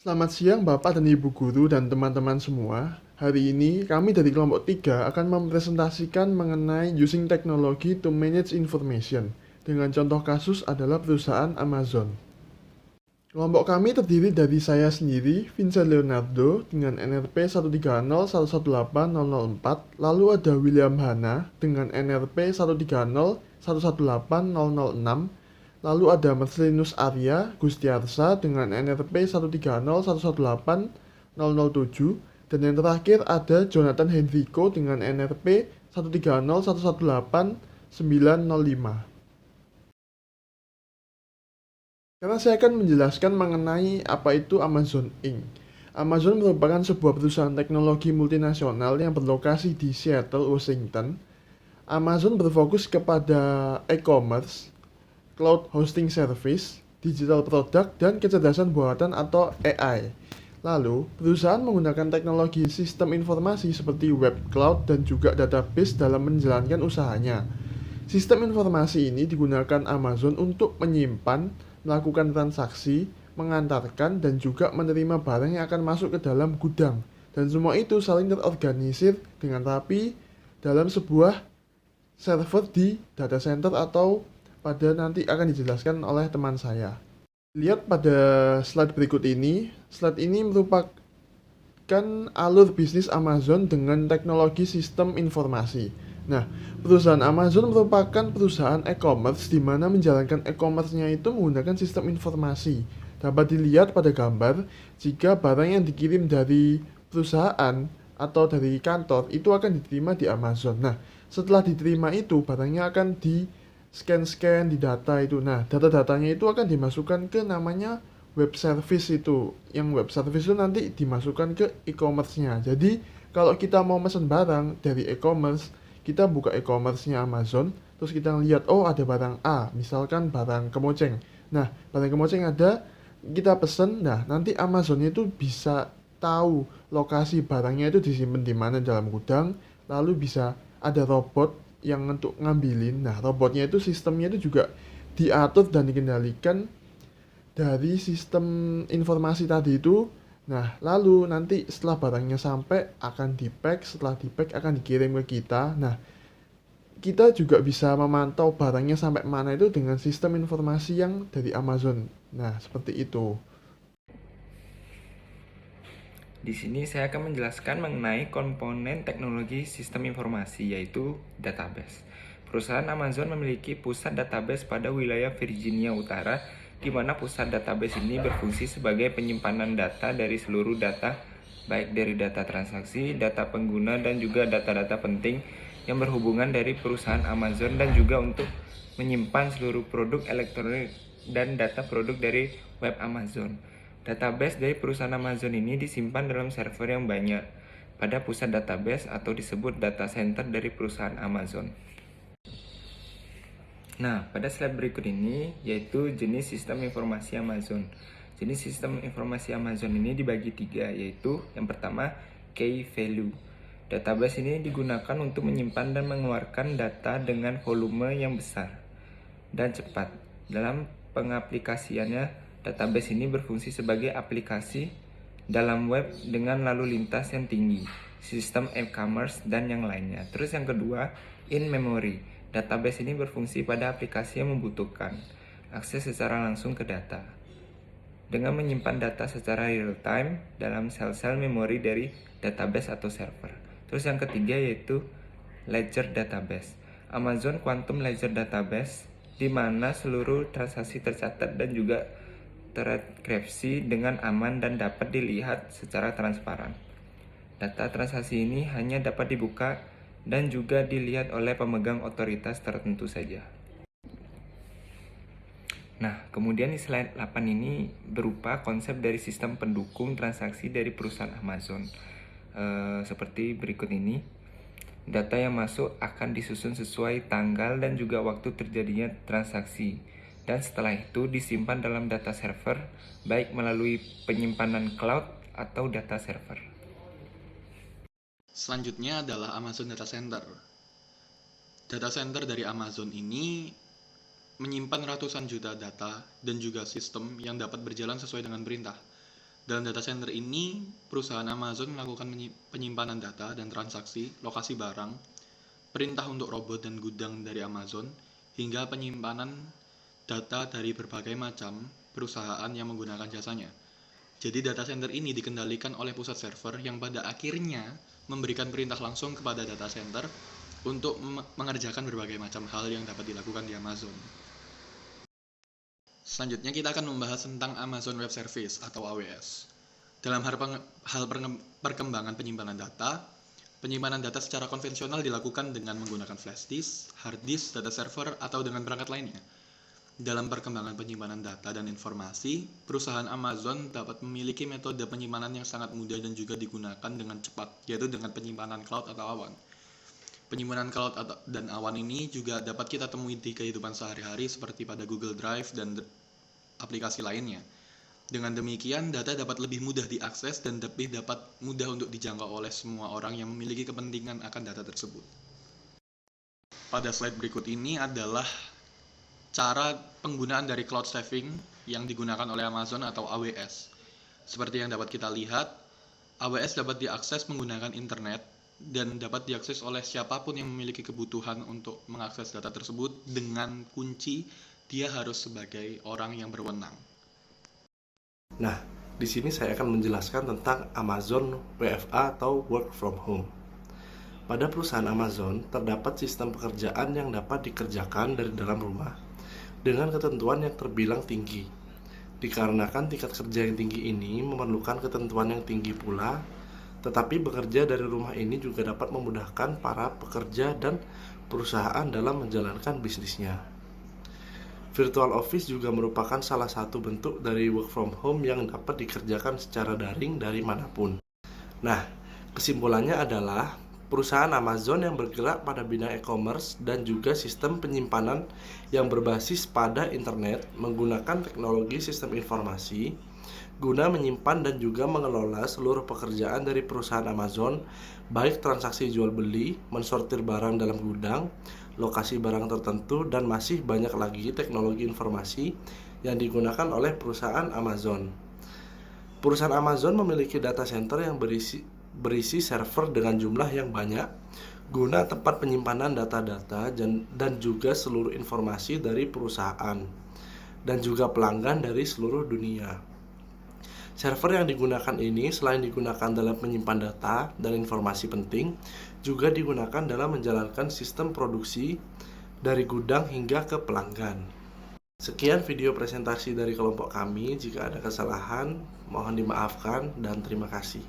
Selamat siang Bapak dan Ibu Guru dan teman-teman semua. Hari ini kami dari kelompok 3 akan mempresentasikan mengenai using technology to manage information. Dengan contoh kasus adalah perusahaan Amazon. Kelompok kami terdiri dari saya sendiri, Vincent Leonardo, dengan NRP 130118004, lalu ada William Hana dengan NRP 130118006, lalu ada Marcelinus Arya Gustiarsa dengan NRP 130118007, dan yang terakhir ada Jonathan Henrico dengan NRP 130118905. Karena saya akan menjelaskan mengenai apa itu Amazon Inc. Amazon merupakan sebuah perusahaan teknologi multinasional yang berlokasi di Seattle, Washington. Amazon berfokus kepada e-commerce, cloud hosting service, digital product, dan kecerdasan buatan atau AI. Lalu, perusahaan menggunakan teknologi sistem informasi seperti web, cloud, dan juga database dalam menjalankan usahanya. Sistem informasi ini digunakan Amazon untuk menyimpan, melakukan transaksi, mengantarkan, dan juga menerima barang yang akan masuk ke dalam gudang. Dan semua itu saling terorganisir dengan rapi dalam sebuah server di data center atau pada nanti akan dijelaskan oleh teman saya. Lihat pada slide berikut ini. Slide ini merupakan alur bisnis Amazon dengan teknologi sistem informasi. Nah, perusahaan Amazon merupakan perusahaan e-commerce di mana menjalankan e-commerce-nya itu menggunakan sistem informasi. Dapat dilihat pada gambar, jika barang yang dikirim dari perusahaan atau dari kantor itu akan diterima di Amazon. Nah, setelah diterima itu barangnya akan di scan-scan di data itu. Nah, data-datanya itu akan dimasukkan ke namanya web service itu. Yang web service itu nanti dimasukkan ke e-commerce-nya. Jadi, kalau kita mau pesan barang dari e-commerce, kita buka e-commerce-nya Amazon, terus kita lihat, oh ada barang A, misalkan barang kemoceng. Nah, barang kemoceng ada, kita pesen, nah nanti Amazon itu bisa tahu lokasi barangnya itu disimpan di mana dalam gudang, lalu bisa ada robot yang untuk ngambilin. Nah, robotnya itu sistemnya itu juga diatur dan dikendalikan dari sistem informasi tadi itu. Nah, lalu nanti setelah barangnya sampai akan di-pack, setelah di-pack akan dikirim ke kita. Nah, kita juga bisa memantau barangnya sampai mana itu dengan sistem informasi yang dari Amazon. Nah, seperti itu. Di sini saya akan menjelaskan mengenai komponen teknologi sistem informasi, yaitu database. Perusahaan Amazon memiliki pusat database pada wilayah Virginia Utara, di mana pusat database ini berfungsi sebagai penyimpanan data dari seluruh data, baik dari data transaksi, data pengguna, dan juga data-data penting yang berhubungan dari perusahaan Amazon, dan juga untuk menyimpan seluruh produk elektronik dan data produk dari web Amazon. Database dari perusahaan Amazon ini disimpan dalam server yang banyak pada pusat database atau disebut data center dari perusahaan Amazon. Nah, pada slide berikut ini yaitu jenis sistem informasi Amazon. Jenis sistem informasi Amazon ini dibagi tiga, yaitu yang pertama key value. Database ini digunakan untuk menyimpan dan mengeluarkan data dengan volume yang besar dan cepat. Dalam pengaplikasiannya, database ini berfungsi sebagai aplikasi dalam web dengan lalu lintas yang tinggi, sistem e-commerce, dan yang lainnya. Terus yang kedua, in memory. Database ini berfungsi pada aplikasi yang membutuhkan akses secara langsung ke data, dengan menyimpan data secara real time dalam sel-sel memori dari database atau server. Terus yang ketiga yaitu ledger database. Amazon Quantum Ledger Database, di mana seluruh transaksi tercatat dan juga terenkripsi dengan aman dan dapat dilihat secara transparan. Data transaksi ini hanya dapat dibuka dan juga dilihat oleh pemegang otoritas tertentu saja. Nah, kemudian di slide 8 ini berupa konsep dari sistem pendukung transaksi dari perusahaan Amazon. Seperti berikut ini. Data yang masuk akan disusun sesuai tanggal dan juga waktu terjadinya transaksi. Dan setelah itu disimpan dalam data server, baik melalui penyimpanan cloud atau data server. Selanjutnya adalah Amazon Data Center. Data center dari Amazon ini menyimpan ratusan juta data dan juga sistem yang dapat berjalan sesuai dengan perintah. Dalam data center ini, perusahaan Amazon melakukan penyimpanan data dan transaksi, lokasi barang, perintah untuk robot dan gudang dari Amazon, hingga penyimpanan data dari berbagai macam perusahaan yang menggunakan jasanya. Jadi data center ini dikendalikan oleh pusat server yang pada akhirnya memberikan perintah langsung kepada data center untuk mengerjakan berbagai macam hal yang dapat dilakukan di Amazon. Selanjutnya kita akan membahas tentang Amazon Web Service atau AWS. Dalam hal perkembangan penyimpanan data secara konvensional dilakukan dengan menggunakan flash disk, hard disk, data server, atau dengan perangkat lainnya. Dalam perkembangan penyimpanan data dan informasi, perusahaan Amazon dapat memiliki metode penyimpanan yang sangat mudah dan juga digunakan dengan cepat, yaitu dengan penyimpanan cloud atau awan. Penyimpanan cloud dan awan ini juga dapat kita temui di kehidupan sehari-hari seperti pada Google Drive dan aplikasi lainnya. Dengan demikian, data dapat lebih mudah diakses dan lebih dapat mudah untuk dijangkau oleh semua orang yang memiliki kepentingan akan data tersebut. Pada slide berikut ini adalah cara penggunaan dari cloud saving yang digunakan oleh Amazon atau AWS. Seperti yang dapat kita lihat, AWS dapat diakses menggunakan internet dan dapat diakses oleh siapapun yang memiliki kebutuhan untuk mengakses data tersebut dengan kunci dia harus sebagai orang yang berwenang. Nah, di sini saya akan menjelaskan tentang Amazon WFA atau Work from Home. Pada perusahaan Amazon, terdapat sistem pekerjaan yang dapat dikerjakan dari dalam rumah dengan ketentuan yang terbilang tinggi. Dikarenakan tingkat kerja yang tinggi ini memerlukan ketentuan yang tinggi pula, tetapi bekerja dari rumah ini juga dapat memudahkan para pekerja dan perusahaan dalam menjalankan bisnisnya. Virtual Office juga merupakan salah satu bentuk dari work from home yang dapat dikerjakan secara daring dari manapun. Nah, kesimpulannya adalah perusahaan Amazon yang bergerak pada bidang e-commerce dan juga sistem penyimpanan yang berbasis pada internet menggunakan teknologi sistem informasi guna menyimpan dan juga mengelola seluruh pekerjaan dari perusahaan Amazon, baik transaksi jual beli, mensortir barang dalam gudang, lokasi barang tertentu, dan masih banyak lagi teknologi informasi yang digunakan oleh perusahaan Amazon. Perusahaan Amazon memiliki data center yang berisi server dengan jumlah yang banyak guna tempat penyimpanan data-data dan juga seluruh informasi dari perusahaan dan juga pelanggan dari seluruh dunia. Server yang digunakan ini selain digunakan dalam menyimpan data dan informasi penting, juga digunakan dalam menjalankan sistem produksi dari gudang hingga ke pelanggan. Sekian video presentasi dari kelompok kami. Jika ada kesalahan, mohon dimaafkan dan terima kasih.